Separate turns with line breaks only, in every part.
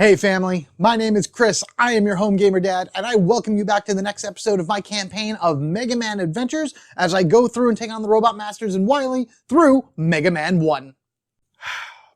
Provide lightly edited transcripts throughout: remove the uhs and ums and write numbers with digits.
Hey family, my name is Chris, I am your home gamer dad, and I welcome you back to the next episode of my campaign of Mega Man Adventures as I go through and take on the Robot Masters and Wily through Mega Man 1.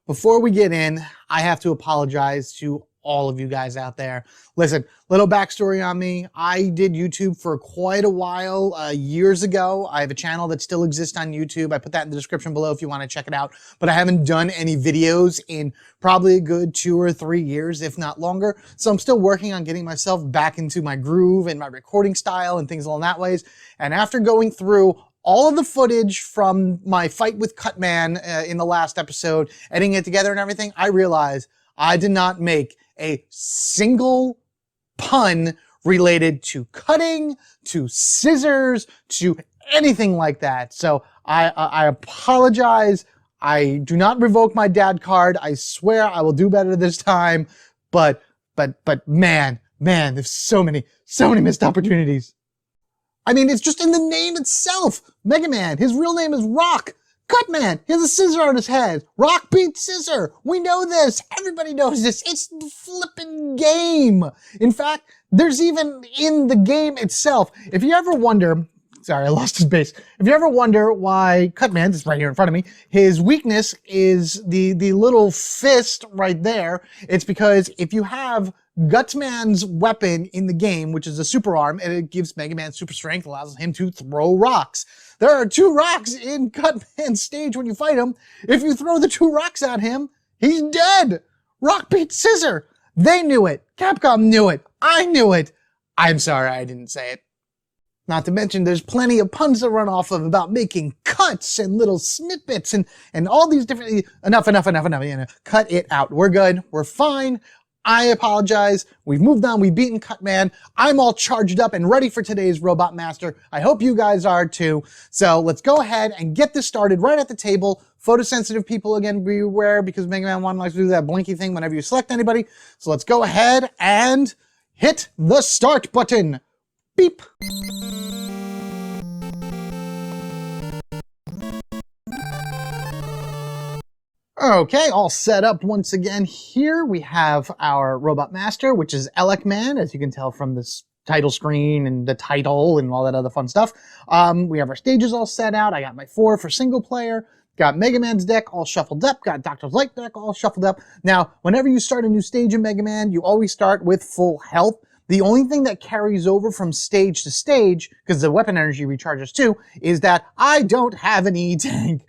Before we get in, I have to apologize to all of you guys out there. Listen, little backstory on me. I did YouTube for quite a while, years ago. I have a channel that still exists on YouTube. I put that in the description below if you want to check it out. But I haven't done any videos in probably a good 2 or 3 years, if not longer. So I'm still working on getting myself back into my groove and my recording style and things along that ways. And after going through all of the footage from my fight with Cutman in the last episode, editing it together and everything, I realized I did not make a single pun related to cutting, to scissors, to anything like that. So I apologize. I do not revoke my dad card. I swear I will do better this time. But man, there's so many missed opportunities. I mean, it's just in the name itself. Mega Man, his real name is Rock. Cutman, he has a scissor on his head. Rock beats scissor. We know this. Everybody knows this. It's the flippin' game. In fact, there's even in the game itself. If you ever wonder, sorry, I lost his base. If you ever wonder why Cutman, this is right here in front of me, his weakness is the little fist right there, it's because if you have Gutsman's weapon in the game, which is a super arm, and it gives Mega Man super strength, allows him to throw rocks. There are 2 rocks in Cutman's stage when you fight him. If you throw the 2 rocks at him, he's dead. Rock beats scissor. They knew it. Capcom knew it. I knew it. I'm sorry I didn't say it. Not to mention there's plenty of puns to run off of about making cuts and little snippets and all these different... Enough. You know, cut it out. We're good. We're fine. I apologize. We've moved on. We've beaten Cutman. I'm all charged up and ready for today's Robot Master. I hope you guys are too. So let's go ahead and get this started right at the table. Photosensitive people, again, beware, because Mega Man 1 likes to do that blinky thing whenever you select anybody. So let's go ahead and hit the start button. Beep. Okay, all set up once again. Here we have our Robot Master, which is Elec Man, as you can tell from this title screen and the title and all that other fun stuff. We have our stages all set out. I got my 4 for single player. Got Mega Man's deck all shuffled up. Got Dr. Light deck all shuffled up. Now, whenever you start a new stage in Mega Man, you always start with full health. The only thing that carries over from stage to stage, because the weapon energy recharges too, is that I don't have an E-Tank.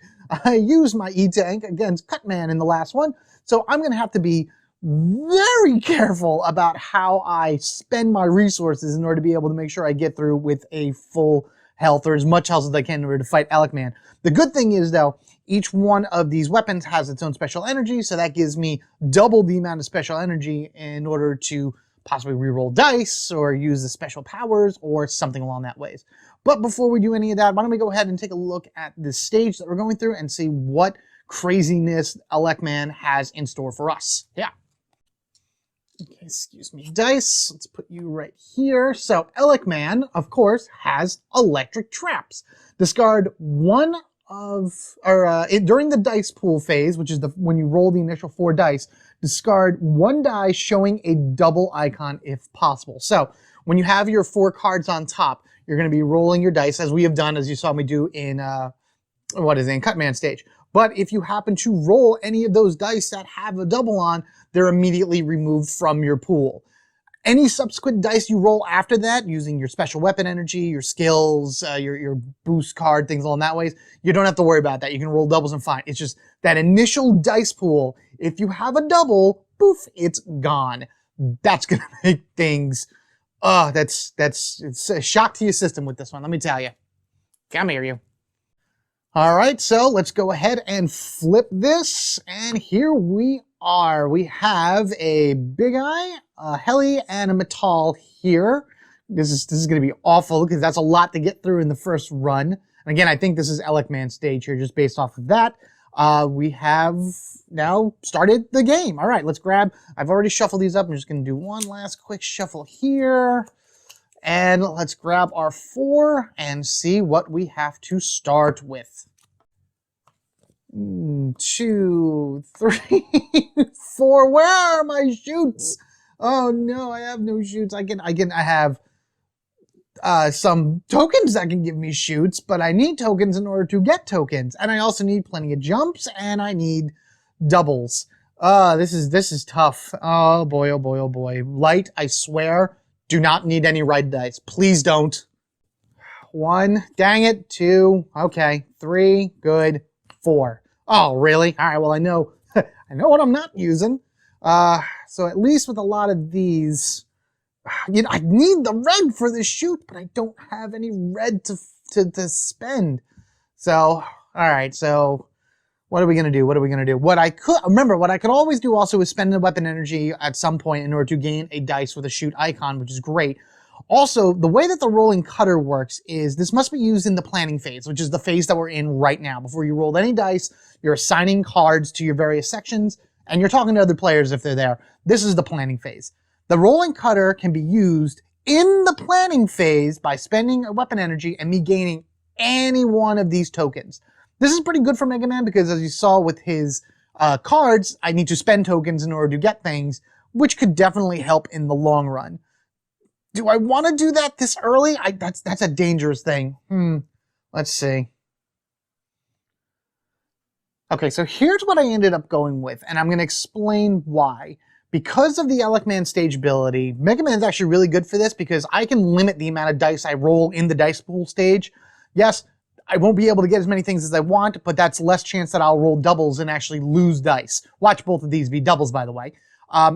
I used my E-Tank against Cutman in the last one, so I'm going to have to be very careful about how I spend my resources in order to be able to make sure I get through with a full health, or as much health as I can in order to fight Elec Man. The good thing is, though, each one of these weapons has its own special energy, so that gives me double the amount of special energy in order to possibly reroll dice or use the special powers or something along that ways. But before we do any of that, why don't we go ahead and take a look at the stage that we're going through and see what craziness Elec Man has in store for us. Yeah. Okay, excuse me, dice. Let's put you right here. So Elec Man, of course, has electric traps. Discard one of, during the dice pool phase, which is when you roll the initial 4 dice, discard 1 die showing a double icon if possible. So when you have your 4 cards on top, you're going to be rolling your dice, as we have done, as you saw me do in, Cutman stage. But if you happen to roll any of those dice that have a double on, they're immediately removed from your pool. Any subsequent dice you roll after that, using your special weapon energy, your skills, your boost card, things along that ways, you don't have to worry about that. You can roll doubles and fine. It's just that initial dice pool, if you have a double, poof, it's gone. That's going to make things... it's a shock to your system with this one, let me tell you. Come here, you. All right, so let's go ahead and flip this, and here we are. We have a Big Eye, a Heli, and a Metal here. This is going to be awful because that's a lot to get through in the first run. And again, I think this is Elec Man's stage here, just based off of that. We have now started the game. All right, let's grab, I've already shuffled these up. I'm just going to do one last quick shuffle here. And let's grab our 4 and see what we have to start with. 2, 3, 4. Where are my shoots? Oh no, I have no shoots. I have some tokens that can give me shoots, but I need tokens in order to get tokens, and I also need plenty of jumps, and I need doubles. This is tough. Oh boy, oh boy, oh boy. Light, I swear, do not need any red dice. Please don't. 1, dang it. 2, okay. 3, good. 4. Oh, really? All right, well, I know I know what I'm not using. So at least with a lot of these, you know, I need the red for the shoot, but I don't have any red to spend. So, all right, so what are we gonna do? What are we gonna do? What I could always do also is spend the weapon energy at some point in order to gain a dice with a shoot icon, which is great. Also, the way that the rolling cutter works is this must be used in the planning phase, which is the phase that we're in right now. Before you roll any dice, you're assigning cards to your various sections, and you're talking to other players if they're there. This is the planning phase. The rolling cutter can be used in the planning phase by spending a weapon energy and me gaining any one of these tokens. This is pretty good for Mega Man because, as you saw with his cards, I need to spend tokens in order to get things, which could definitely help in the long run. Do I want to do that this early? That's a dangerous thing. Let's see. Okay, so here's what I ended up going with, and I'm going to explain why. Because of the Elecman stage ability, Mega Man is actually really good for this because I can limit the amount of dice I roll in the dice pool stage. Yes, I won't be able to get as many things as I want, but that's less chance that I'll roll doubles and actually lose dice. Watch both of these be doubles, by the way.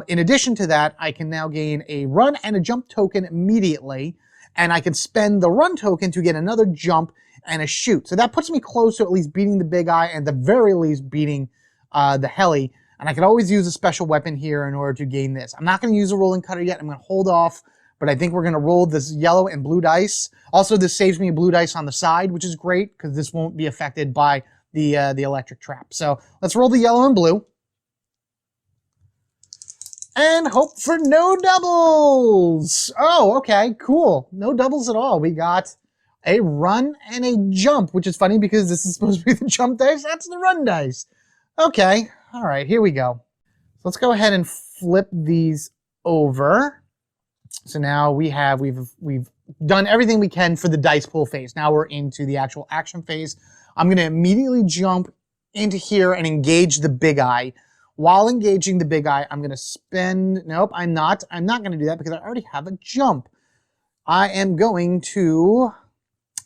In addition to that, I can now gain a run and a jump token immediately, and I can spend the run token to get another jump and a shoot. So that puts me close to at least beating the Big Eye, and at the very least beating the Heli. And I can always use a special weapon here in order to gain this. I'm not going to use a rolling cutter yet. I'm going to hold off, but I think we're going to roll this yellow and blue dice. Also, this saves me a blue dice on the side, which is great because this won't be affected by the electric trap. So let's roll the yellow and blue. And hope for no doubles. Oh, okay, cool. No doubles at all. We got a run and a jump, which is funny because this is supposed to be the jump dice. That's the run dice. Okay, all right, here we go. So let's go ahead and flip these over. So now we've done everything we can for the dice pool phase. Now we're into the actual action phase. I'm going to immediately jump into here and engage the Big Eye. While engaging the Big Eye, I'm going to spend... Nope, I'm not. I'm not going to do that because I already have a jump. I am going to...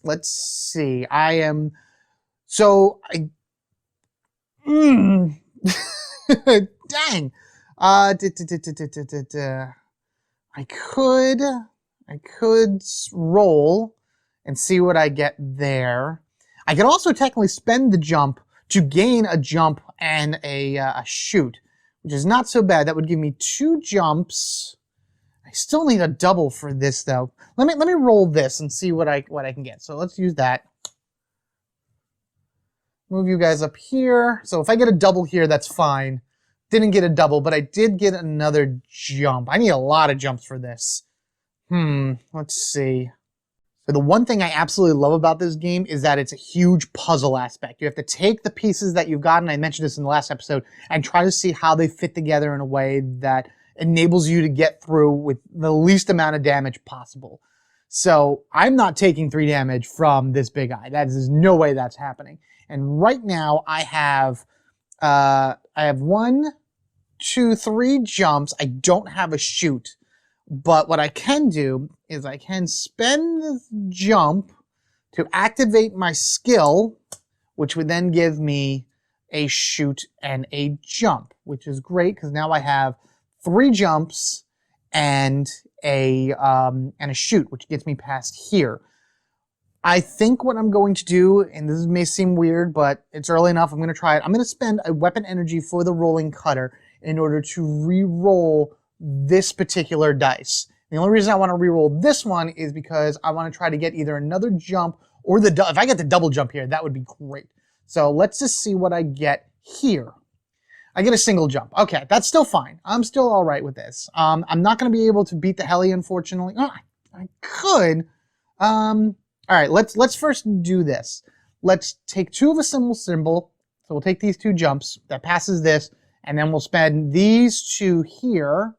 Let's see. I am... So, Dang. I could roll and see what I get there. I could also technically spend the jump to gain a jump and a shoot, which is not so bad. That would give me 2 jumps. I still need a double for this though. Let me roll this and see what I can get. So let's use that. Move you guys up here. So if I get a double here, that's fine. Didn't get a double, but I did get another jump. I need a lot of jumps for this. Let's see. So the one thing I absolutely love about this game is that it's a huge puzzle aspect. You have to take the pieces that you've gotten, I mentioned this in the last episode, and try to see how they fit together in a way that enables you to get through with the least amount of damage possible. So I'm not taking 3 damage from this Big Eye. There's no way that's happening. And right now I have 1, 2, 3 jumps. I don't have a shoot. But what I can do is I can spend the jump to activate my skill, which would then give me a shoot and a jump, which is great because now I have 3 jumps and a shoot, which gets me past here. I think what I'm going to do, and this may seem weird, but it's early enough, I'm going to try it. I'm going to spend a weapon energy for the rolling cutter in order to re-roll this particular dice. The only reason I want to re-roll this one is because I want to try to get either another jump or if I get the double jump here, that would be great. So let's just see what I get here. I get a single jump. Okay, that's still fine. I'm still all right with this. I'm not going to be able to beat the Heli, unfortunately. Oh, I could. All right, let's first do this. Let's take 2 of a symbol, So we'll take these 2 jumps. That passes this. And then we'll spend these 2 here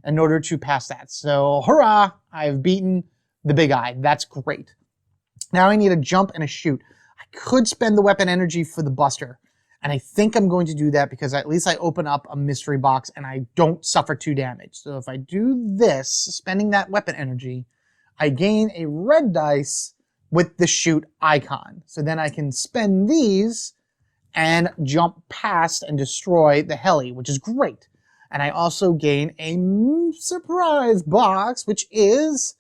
in order to pass that. So hurrah, I've beaten the big eye. That's great. Now I need a jump and a shoot. I could spend the weapon energy for the buster. And I think I'm going to do that because at least I open up a mystery box and I don't suffer 2 damage. So if I do this, spending that weapon energy, I gain a red dice with the shoot icon. So then I can spend these and jump past and destroy the heli, which is great. And I also gain a surprise box, which is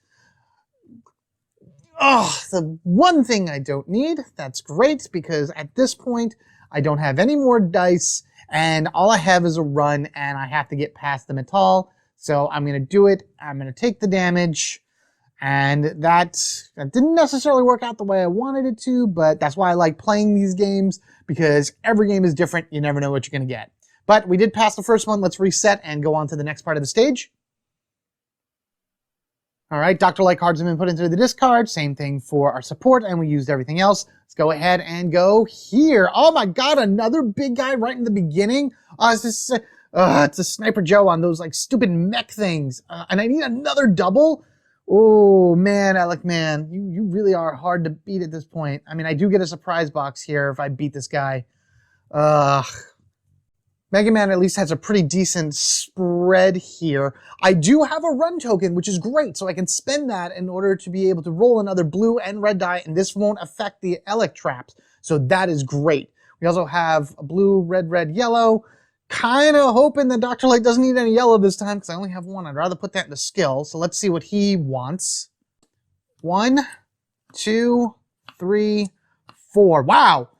the one thing I don't need. That's great, because at this point, I don't have any more dice, and all I have is a run, and I have to get past the metal. So I'm going to do it. I'm going to take the damage, and that didn't necessarily work out the way I wanted it to, but that's why I like playing these games, because every game is different. You never know what you're going to get. But we did pass the first one. Let's reset and go on to the next part of the stage. All right, Dr. Light cards have been put into the discard. Same thing for our support, and we used everything else. Let's go ahead and go here. Oh my God, another big guy right in the beginning. It's a Sniper Joe on those like stupid mech things. And I need another double. Oh man, Elec Man, you really are hard to beat at this point. I mean, I do get a surprise box here if I beat this guy. Mega Man at least has a pretty decent spread here. I do have a run token, which is great, so I can spend that in order to be able to roll another blue and red die, and this won't affect the Elec traps, so that is great. We also have a blue, red, red, yellow. Kind of hoping that Dr. Light doesn't need any yellow this time, because I only have one. I'd rather put that into skill, so let's see what he wants. 1, 2, 3, 4. Wow!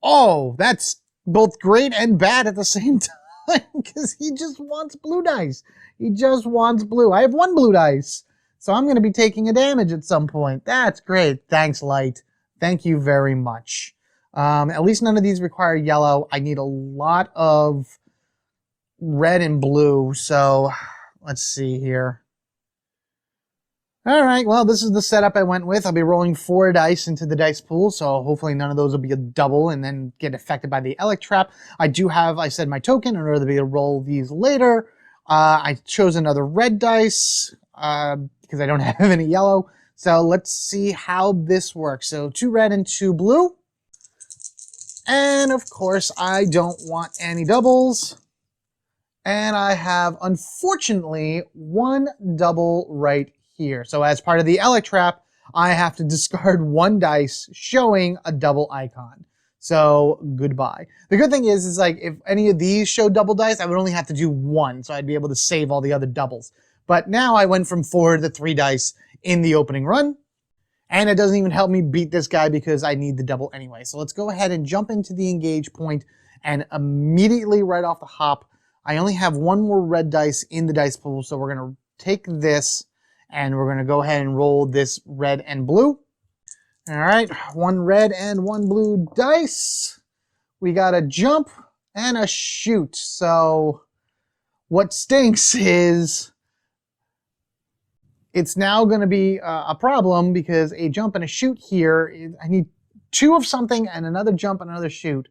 Oh, that's both great and bad at the same time, because he just wants blue dice. He just wants blue. I have 1 blue dice, so I'm going to be taking a damage at some point. That's great. Thanks, Light. Thank you very much. At least none of these require yellow. I need a lot of red and blue, so let's see here. All right, well, this is the setup I went with. I'll be rolling 4 dice into the dice pool, so hopefully none of those will be a double and then get affected by the Elec trap. I do have, I said, my token in order to be able to roll these later. I chose another red dice because I don't have any yellow. So let's see how this works. So 2 red and 2 blue. And of course, I don't want any doubles. And I have, unfortunately, 1 double right here. So as part of the Elec trap, I have to discard 1 dice showing a double icon. So goodbye. The good thing is like if any of these show double dice, I would only have to do 1, so I'd be able to save all the other doubles. But now I went from 4 to 3 dice in the opening run, and it doesn't even help me beat this guy because I need the double anyway. So let's go ahead and jump into the engage point, and immediately right off the hop, I only have 1 more red dice in the dice pool, so we're going to take this, and we're going to go ahead and roll this red and blue. All right, 1 red and 1 blue dice. We got a jump and a shoot. So what stinks is it's now going to be a problem because a jump and a shoot here, I need 2 of something and another jump and another shoot.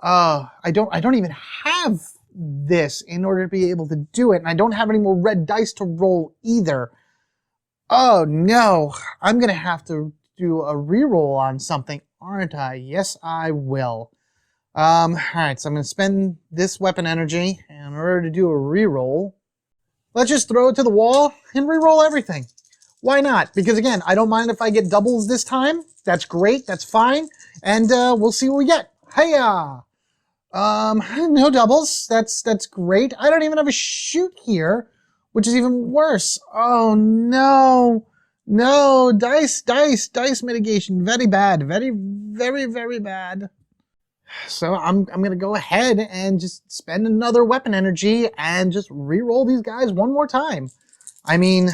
I don't even have this in order to be able to do it, and I don't have any more red dice to roll either. Oh no, I'm gonna have to do a reroll on something, aren't I? Yes, I will. Alright, so I'm gonna spend this weapon energy in order to do a reroll. Let's just throw it to the wall and reroll everything. Why not? Because again, I don't mind if I get doubles this time. That's great, that's fine. And we'll see what we get. Hiya! No doubles. That's great. I don't even have a shoot here, which is even worse. Oh no. No, dice mitigation. Very bad. Very, very, very bad. So I'm gonna go ahead and just spend another weapon energy and just re-roll these guys 1 more time. I mean,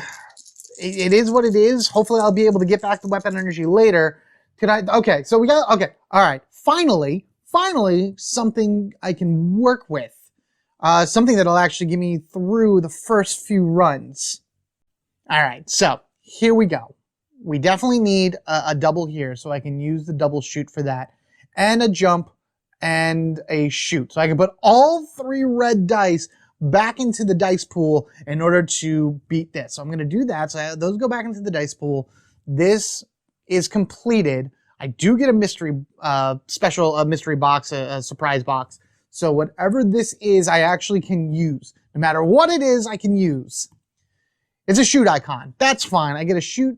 it is what it is. Hopefully I'll be able to get back the weapon energy later. Okay, so we got, okay, all right. Finally, something I can work with. Something that'll actually get me through the first few runs. All right, so here we go. We definitely need a double here, so I can use the double shoot for that, and a jump, and a shoot. So I can put all 3 red dice back into the dice pool in order to beat this. So I'm going to do that. So those go back into the dice pool. This is completed. I do get a mystery mystery box, a surprise box. So whatever this is, I actually can use. No matter what it is, I can use. It's a shoot icon. That's fine. I get a shoot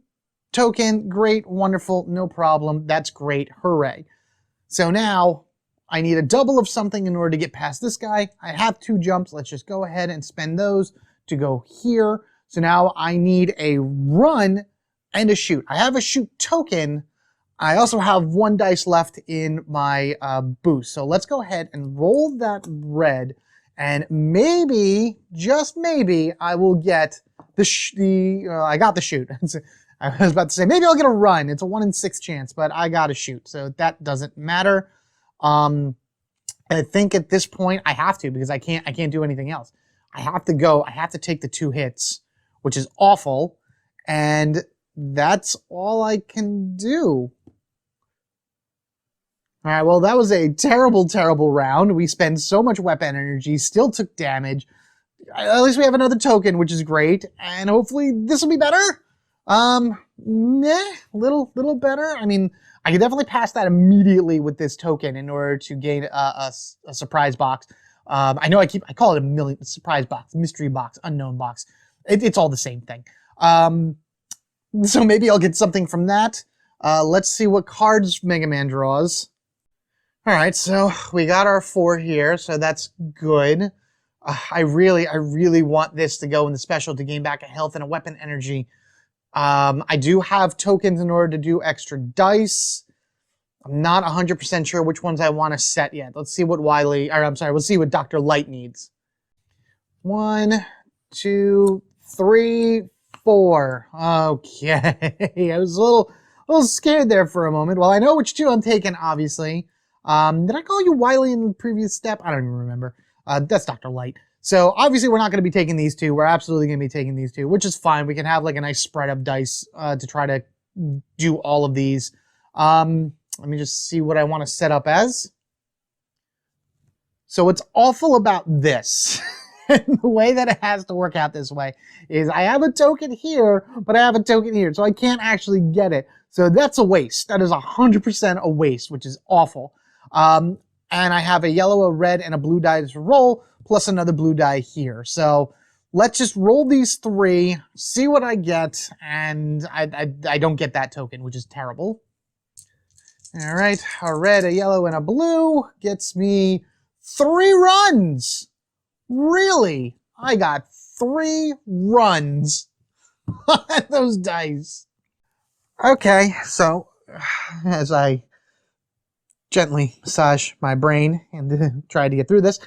token. Great, wonderful, no problem. That's great. Hooray. So now I need a double of something in order to get past this guy. I have 2 jumps. Let's just go ahead and spend those to go here. So now I need a run and a shoot. I have a shoot token. I also have 1 dice left in my boost. So let's go ahead and roll that red, and maybe, just maybe, I will get I got the shoot. I was about to say, maybe I'll get a run. It's a 1 in 6 chance, but I got a shoot, so that doesn't matter. I think at this point I have to, because I can't do anything else. I have to take the 2 hits, which is awful, and that's all I can do. All right, well, that was a terrible, terrible round. We spent so much weapon energy, still took damage. At least we have another token, which is great, and hopefully this will be better. Little better. I mean, I can definitely pass that immediately with this token in order to gain a surprise box. I know I call it a surprise box, mystery box, unknown box. It's all the same thing. So maybe I'll get something from that. Let's see what cards Mega Man draws. All right, so we got our 4 here, so that's good. I really want this to go in the special to gain back a health and a weapon energy. I do have tokens in order to do extra dice. I'm not 100% sure which ones I want to set yet. Let's see what we'll see what Dr. Light needs. 1, 2, 3, 4. Okay. I was a little scared there for a moment. Well, I know which 2 I'm taking, obviously. Did I call you Wily in the previous step? I don't even remember. That's Dr. Light. So obviously we're not going to be taking these 2. We're absolutely going to be taking these 2, which is fine. We can have like a nice spread of dice to try to do all of these. Let me just see what I want to set up as. So what's awful about this, and the way that it has to work out this way, is I have a token here, but I have a token here, so I can't actually get it. So that's a waste. That is 100% a waste, which is awful. And I have a yellow, a red, and a blue die to roll, plus another blue die here. So let's just roll these 3, see what I get, and I don't get that token, which is terrible. All right, a red, a yellow, and a blue gets me 3 runs. Really? I got 3 runs on those dice. Okay, so as I gently massage my brain and try to get through this,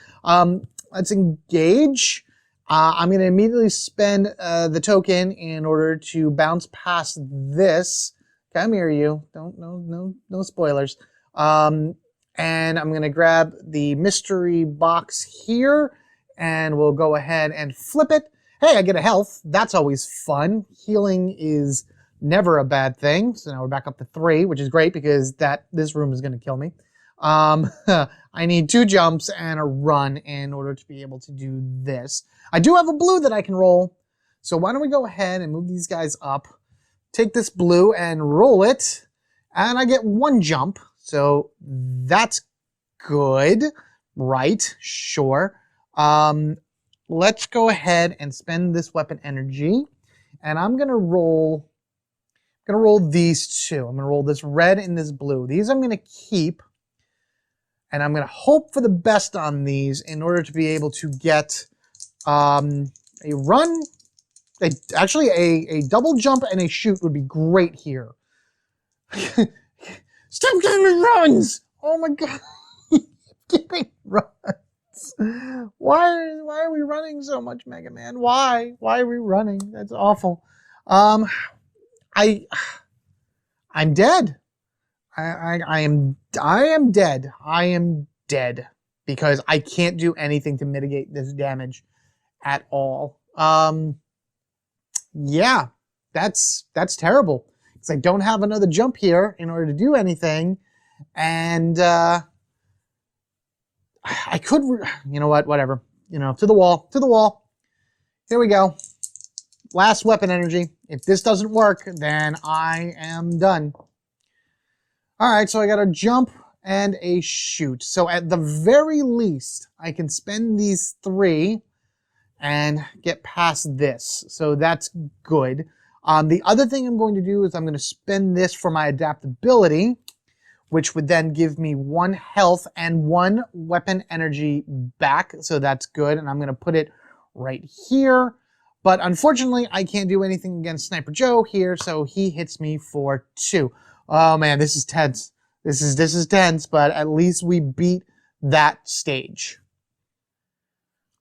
let's engage. I'm going to immediately spend the token in order to bounce past this. Come here, you. No spoilers. And I'm going to grab the mystery box here, and we'll go ahead and flip it. Hey, I get a health. That's always fun. Healing is never a bad thing. So now we're back up to 3, which is great because this room is going to kill me. I need 2 jumps and a run in order to be able to do this. I do have a blue that I can roll. So why don't we go ahead and move these guys up. Take this blue and roll it. And I get 1 jump. So that's good. Right, sure. Let's go ahead and spend this weapon energy. And I'm going to roll these 2. I'm going to roll this red and this blue. These I'm going to keep. And I'm going to hope for the best on these in order to be able to get a run. Actually, a double jump and a shoot would be great here. Stop giving me runs! Oh my god. Giving runs. Why are we running so much, Mega Man? Why? Why are we running? That's awful. I'm dead. I am dead. I am dead because I can't do anything to mitigate this damage at all. Yeah, that's terrible because I don't have another jump here in order to do anything, and I could, you know what, whatever. You know, to the wall, to the wall. Here we go. Last weapon energy. If this doesn't work, then I am done. All right, so I got a jump and a shoot. So at the very least, I can spend these 3 and get past this. So that's good. The other thing I'm going to do is I'm going to spend this for my adaptability, which would then give me 1 health and 1 weapon energy back. So that's good. And I'm going to put it right here. But unfortunately, I can't do anything against Sniper Joe here. So he hits me for 2. Oh man, this is tense. This is tense, but at least we beat that stage.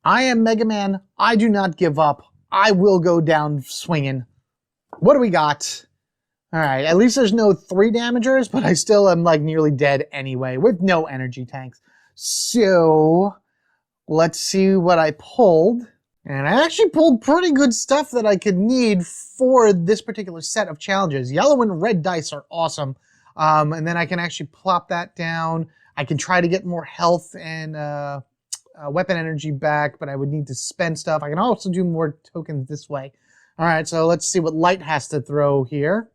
I am Mega Man. I do not give up. I will go down swinging. What do we got? All right, at least there's no 3 damagers, but I still am like nearly dead anyway with no energy tanks. So let's see what I pulled. And I actually pulled pretty good stuff that I could need for this particular set of challenges. Yellow and red dice are awesome. And then I can actually plop that down. I can try to get more health and weapon energy back, but I would need to spend stuff. I can also do more tokens this way. All right, so let's see what Light has to throw here.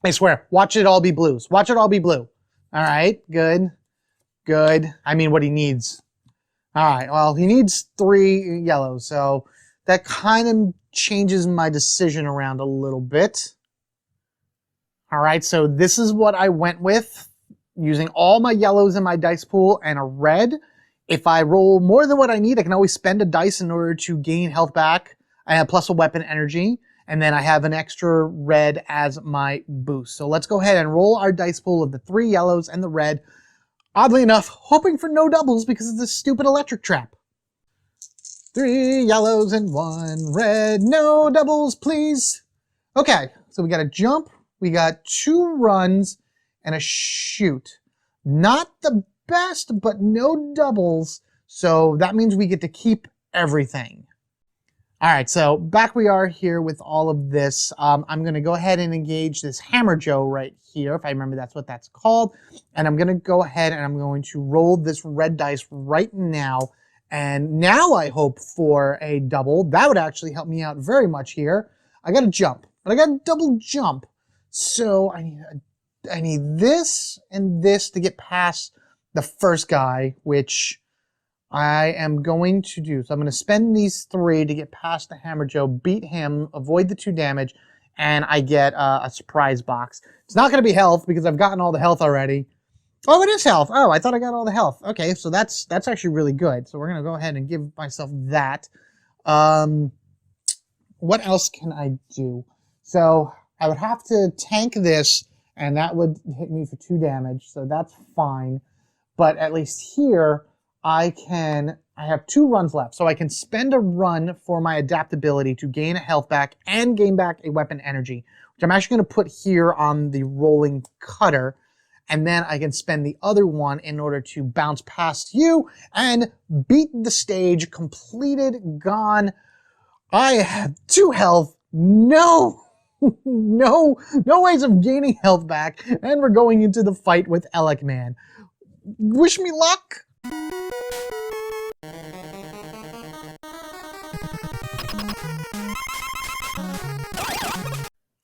I swear, watch it all be blues. Watch it all be blue. All right, good, good. I mean, what he needs. All right, well, he needs 3 yellows, so that kind of changes my decision around a little bit. All right, so this is what I went with, using all my yellows in my dice pool and a red. If I roll more than what I need, I can always spend a dice in order to gain health back. I have plus a weapon energy, and then I have an extra red as my boost. So let's go ahead and roll our dice pool of the 3 yellows and the red. Oddly enough, hoping for no doubles because of this stupid electric trap. 3 yellows and 1 red. No doubles, please. Okay, so we got a jump. We got 2 runs and a shoot. Not the best, but no doubles. So that means we get to keep everything. All right, so back we are here with all of this. I'm going to go ahead and engage this Hammer Joe right here, if I remember that's what that's called. And I'm going to go ahead and I'm going to roll this red dice right now. And now I hope for a double. That would actually help me out very much here. I got a jump, but I got a double jump. So I need this and this to get past the first guy, which I am going to do. So I'm going to spend these 3 to get past the Hammer Joe, beat him, avoid the 2 damage, and I get a surprise box. It's not going to be health because I've gotten all the health already. Oh, it is health. Oh, I thought I got all the health. Okay, so that's actually really good. So we're going to go ahead and give myself that. What else can I do? So I would have to tank this, and that would hit me for 2 damage, so that's fine. But at least here, I have 2 runs left, so I can spend a run for my adaptability to gain a health back and gain back a weapon energy, which I'm actually going to put here on the rolling cutter, and then I can spend the other one in order to bounce past you and beat the stage, completed, gone. I have 2 health, no ways of gaining health back, and we're going into the fight with Elec Man. Wish me luck!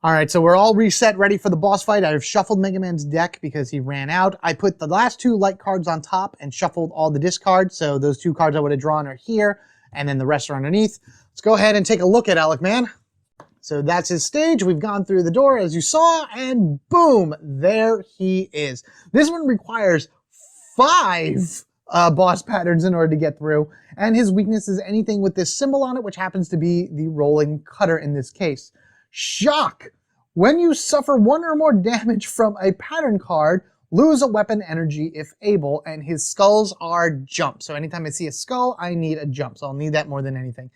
Alright, so we're all reset, ready for the boss fight. I've shuffled Mega Man's deck because he ran out. I put the last 2 light cards on top and shuffled all the discards, so those 2 cards I would have drawn are here, and then the rest are underneath. Let's go ahead and take a look at Elec Man. So that's his stage. We've gone through the door, as you saw, and boom, there he is. This one requires 5 boss patterns in order to get through, and his weakness is anything with this symbol on it, which happens to be the rolling cutter in this case. Shock! When you suffer 1 or more damage from a pattern card, lose a weapon energy if able, and his skulls are jump. So anytime I see a skull, I need a jump, so I'll need that more than anything.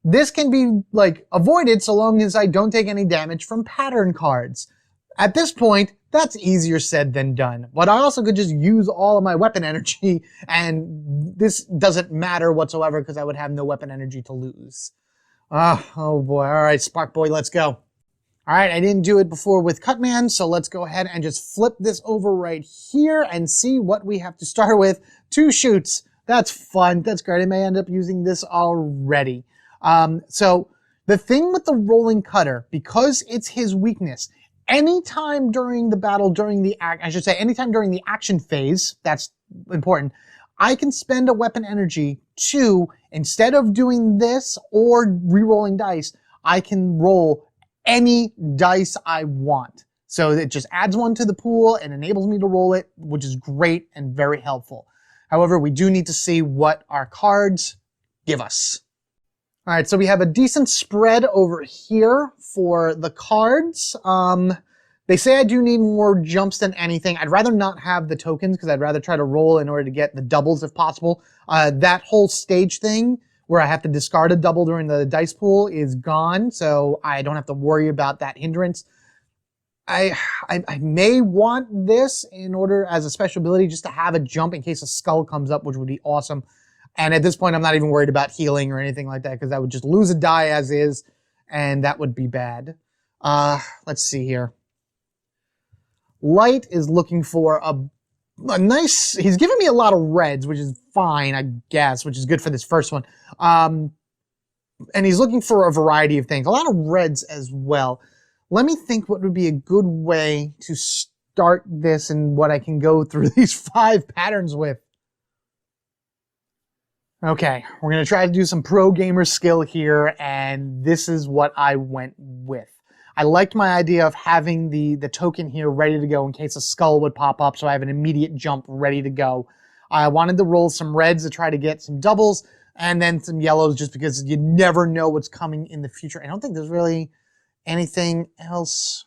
This can be, like, avoided so long as I don't take any damage from pattern cards. At this point, that's easier said than done. But I also could just use all of my weapon energy, and this doesn't matter whatsoever because I would have no weapon energy to lose. Oh boy. All right, Spark Boy, let's go. All right, I didn't do it before with Cutman, so let's go ahead and just flip this over right here and see what we have to start with. 2 shoots. That's fun. That's great. I may end up using this already. So the thing with the rolling cutter, because it's his weakness, anytime during the battle, anytime during the action phase, that's important, I can spend a weapon energy to, instead of doing this or re-rolling dice, I can roll any dice I want. So it just adds one to the pool and enables me to roll it, which is great and very helpful. However, we do need to see what our cards give us. All right, so we have a decent spread over here for the cards. They say I do need more jumps than anything. I'd rather not have the tokens because I'd rather try to roll in order to get the doubles if possible. That whole stage thing where I have to discard a double during the dice pool is gone, so I don't have to worry about that hindrance. I may want this in order as a special ability just to have a jump in case a skull comes up, which would be awesome. And at this point, I'm not even worried about healing or anything like that because I would just lose a die as is, and that would be bad. Let's see here. Light is looking for a nice, he's giving me a lot of reds, which is fine, I guess, which is good for this first one. And he's looking for a variety of things, a lot of reds as well. Let me think what would be a good way to start this and what I can go through these 5 patterns with. Okay, we're going to try to do some pro gamer skill here, and this is what I went with. I liked my idea of having the token here ready to go in case a skull would pop up, so I have an immediate jump ready to go. I wanted to roll some reds to try to get some doubles, and then some yellows just because you never know what's coming in the future. I don't think there's really anything else.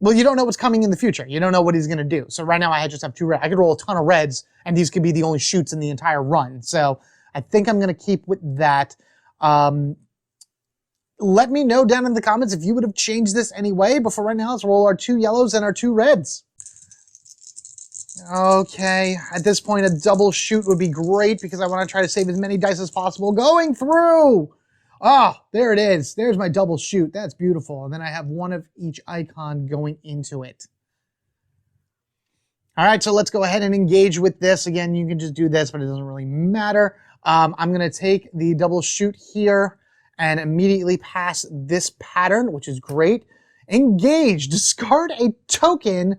Well, you don't know what's coming in the future. You don't know what he's going to do. So right now I just have 2 reds. I could roll a ton of reds, and these could be the only shoots in the entire run. So I think I'm going to keep with that. Let me know down in the comments if you would have changed this anyway. But for right now, let's roll our 2 yellows and our 2 reds. Okay, at this point, a double shoot would be great because I want to try to save as many dice as possible going through. Ah, there it is. There's my double shoot. That's beautiful. And then I have 1 of each icon going into it. All right, so let's go ahead and engage with this. Again, you can just do this, but it doesn't really matter. I'm going to take the double shoot here and immediately pass this pattern, which is great. Engage, discard a token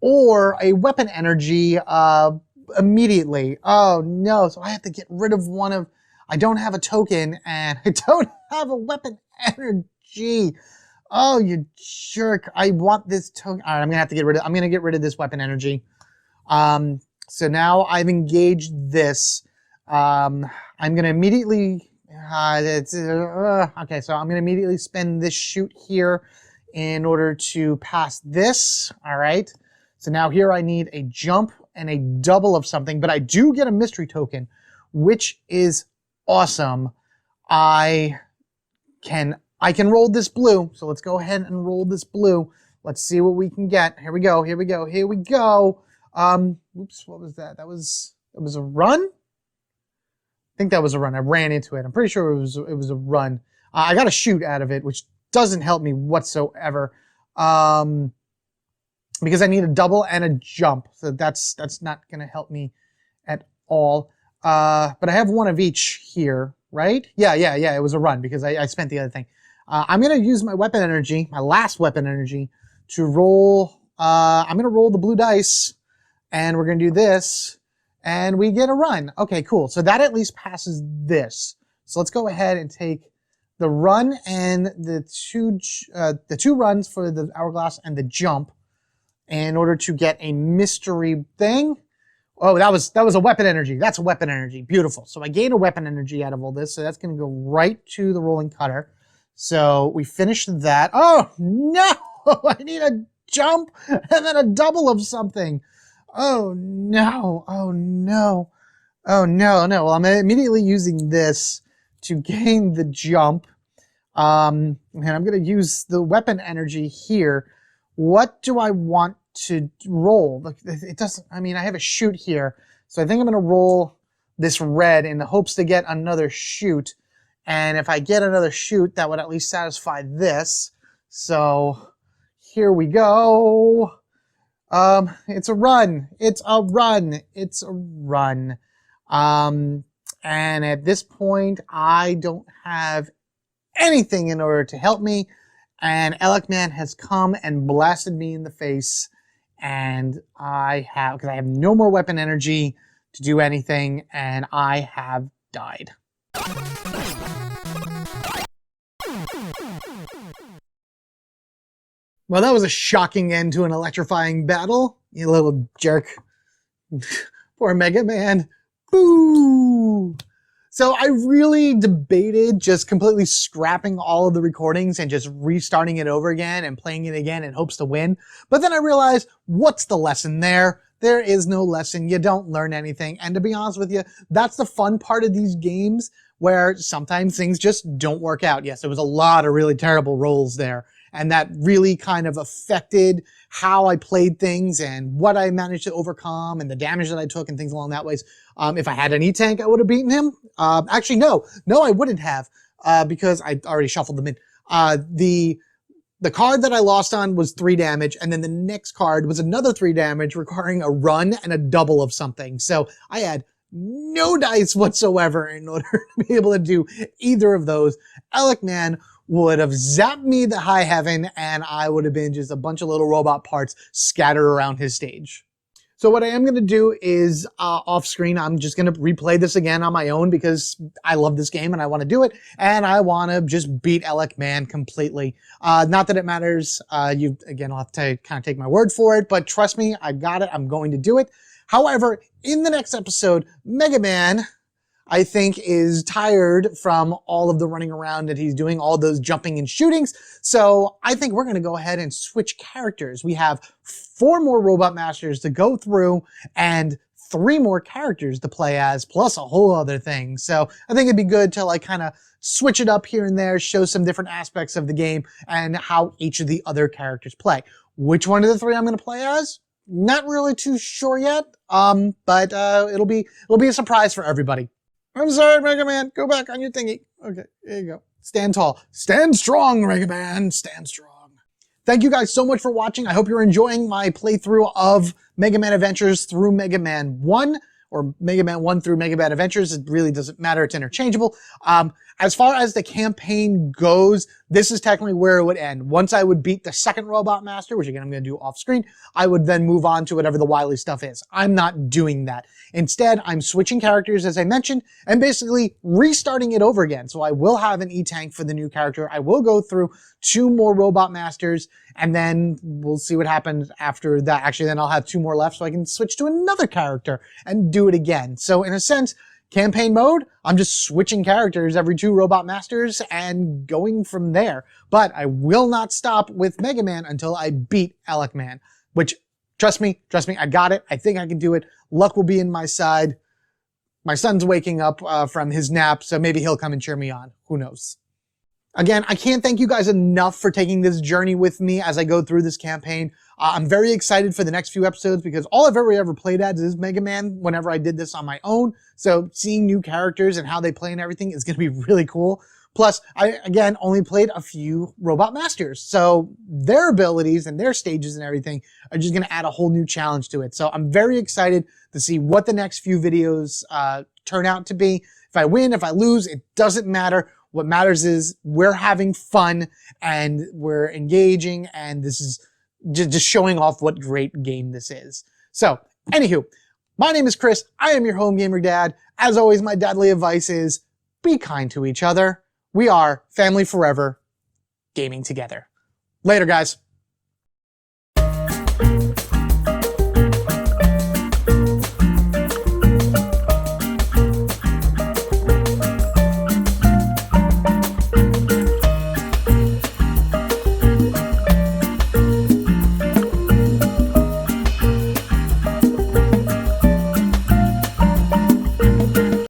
or a weapon energy immediately. Oh no, so I have to get rid of one of, I don't have a token and I don't have a weapon energy. Oh, you jerk. I want this token. All right, I'm going to get rid of this weapon energy. So now I've engaged this. I'm going to immediately, okay, so I'm going to immediately spend this shoot here in order to pass this. All right. So now here I need a jump and a double of something, but I do get a mystery token, which is awesome. I can roll this blue. So let's go ahead and roll this blue. Let's see what we can get. Here we go. Here we go. Here we go. Oops, what was that? It was a run? I think that was a run. I ran into it. I'm pretty sure it was a run. I got a shoot out of it, which doesn't help me whatsoever. Because I need a double and a jump. So that's not going to help me at all. But I have 1 of each here, right? Yeah, it was a run because I spent the other thing. I'm going to use my weapon energy, my last weapon energy, to roll. I'm going to roll the blue dice, and we're going to do this, and we get a run. Okay, cool. So that at least passes this. So let's go ahead and take the run and the two runs for the hourglass and the jump in order to get a mystery thing. Oh, that was a weapon energy. That's a weapon energy. Beautiful. So I gained a weapon energy out of all this. So that's going to go right to the rolling cutter. So we finished that. Oh, no! I need a jump and then a double of something. Oh, no. Oh, no. Oh, no. Well, I'm immediately using this to gain the jump. And I'm going to use the weapon energy here. What do I want to roll? Look, it doesn't, I mean, I have a shoot here. So I think I'm going to roll this red in the hopes to get another shoot. And if I get another shoot, that would at least satisfy this. So here we go. It's a run. It's a run. It's a run. And at this point, I don't have anything in order to help me. And Elec Man has come and blasted me in the face. And because I have no more weapon energy to do anything, and I have died. Well, that was a shocking end to an electrifying battle, you little jerk. Poor Mega Man. Boo! So I really debated just completely scrapping all of the recordings and just restarting it over again and playing it again in hopes to win. But then I realized, what's the lesson there? There is no lesson. You don't learn anything. And to be honest with you, that's the fun part of these games, where sometimes things just don't work out. Yes, there was a lot of really terrible rolls there, and that really kind of affected how I played things and what I managed to overcome and the damage that I took and things along that ways. If I had an E-Tank, I would have beaten him. Actually, no, I wouldn't have, because I already shuffled them in. The card that I lost on was 3 damage, and then the next card was another 3 damage, requiring a run and a double of something. So I had no dice whatsoever in order to be able to do either of those. Elec Man would have zapped me to high heaven, and I would have been just a bunch of little robot parts scattered around his stage. So what I am going to do is, off screen, I'm just going to replay this again on my own because I love this game and I want to do it. And I want to just beat Elec Man completely. Not that it matters. Again, I'll have to kind of take my word for it, but trust me, I got it. I'm going to do it. However, in the next episode, Mega Man, I think, is tired from all of the running around that he's doing, all those jumping and shootings. So I think we're going to go ahead and switch characters. We have 4 more Robot Masters to go through and 3 more characters to play as, plus a whole other thing. So I think it'd be good to like kind of switch it up here and there, show some different aspects of the game and how each of the other characters play. Which one of the 3 I'm going to play as? Not really too sure yet, but it'll be a surprise for everybody. I'm sorry, Mega Man. Go back on your thingy. Okay, there you go. Stand tall. Stand strong, Mega Man. Stand strong. Thank you guys so much for watching. I hope you're enjoying my playthrough of Mega Man Adventures through Mega Man 1, or Mega Man 1 through Mega Man Adventures. It really doesn't matter. It's interchangeable. As far as the campaign goes, this is technically where it would end. Once I would beat the second Robot Master, which again I'm going to do off screen, I would then move on to whatever the Wily stuff is. I'm not doing that. Instead, I'm switching characters, as I mentioned, and basically restarting it over again. So I will have an E-Tank for the new character. I will go through 2 more Robot Masters, and then we'll see what happens after that. Actually, then I'll have 2 more left so I can switch to another character and do it again. So in a sense, campaign mode, I'm just switching characters every 2 Robot Masters and going from there. But I will not stop with Mega Man until I beat Elec Man, which, trust me, I got it. I think I can do it. Luck will be in my side. My son's waking up from his nap, so maybe he'll come and cheer me on. Who knows? Again, I can't thank you guys enough for taking this journey with me as I go through this campaign. I'm very excited for the next few episodes because all I've ever played as is Mega Man whenever I did this on my own. So seeing new characters and how they play and everything is going to be really cool. Plus, I, again, only played a few Robot Masters. So their abilities and their stages and everything are just going to add a whole new challenge to it. So I'm very excited to see what the next few videos turn out to be. If I win, if I lose, it doesn't matter. What matters is we're having fun and we're engaging, and this is just showing off what great game this is. So, anywho, my name is Chris. I am your home gamer dad. As always, my dadly advice is be kind to each other. We are family forever, gaming together. Later, guys.